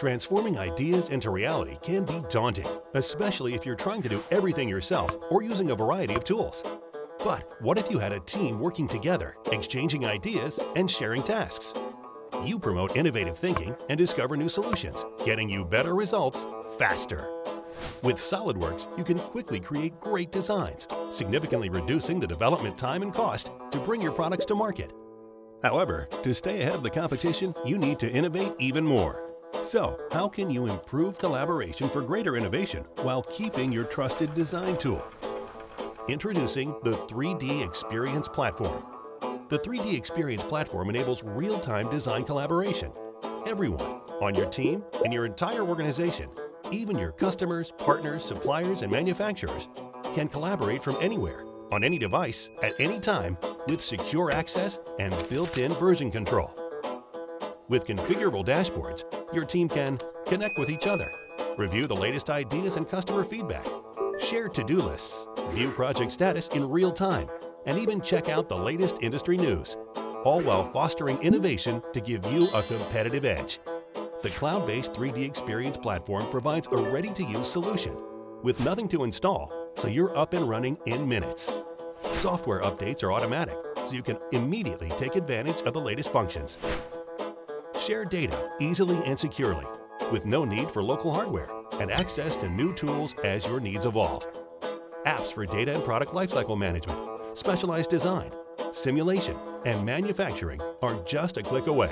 Transforming ideas into reality can be daunting, especially if you're trying to do everything yourself or using a variety of tools. But what if you had a team working together, exchanging ideas and sharing tasks? You promote innovative thinking and discover new solutions, getting you better results faster. With SOLIDWORKS, you can quickly create great designs, significantly reducing the development time and cost to bring your products to market. However, to stay ahead of the competition, you need to innovate even more. So, how can you improve collaboration for greater innovation while keeping your trusted design tool? Introducing the 3D Experience Platform. The 3D Experience Platform enables real-time design collaboration. Everyone, on your team, in your entire organization, even your customers, partners, suppliers, and manufacturers, can collaborate from anywhere, on any device, at any time, with secure access and built-in version control. With configurable dashboards, your team can connect with each other, review the latest ideas and customer feedback, share to-do lists, view project status in real time, and even check out the latest industry news, all while fostering innovation to give you a competitive edge. The cloud-based 3D Experience Platform provides a ready-to-use solution with nothing to install, so you're up and running in minutes. Software updates are automatic, so you can immediately take advantage of the latest functions. Share data easily and securely, with no need for local hardware, and access to new tools as your needs evolve. Apps for data and product lifecycle management, specialized design, simulation, and manufacturing are just a click away.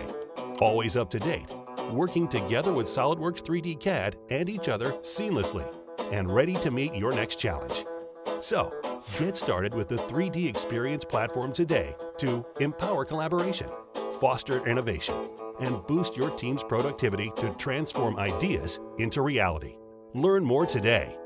Always up to date, working together with SOLIDWORKS 3D CAD and each other seamlessly, and ready to meet your next challenge. So, get started with the 3D Experience Platform today to empower collaboration, foster innovation, and boost your team's productivity to transform ideas into reality. Learn more today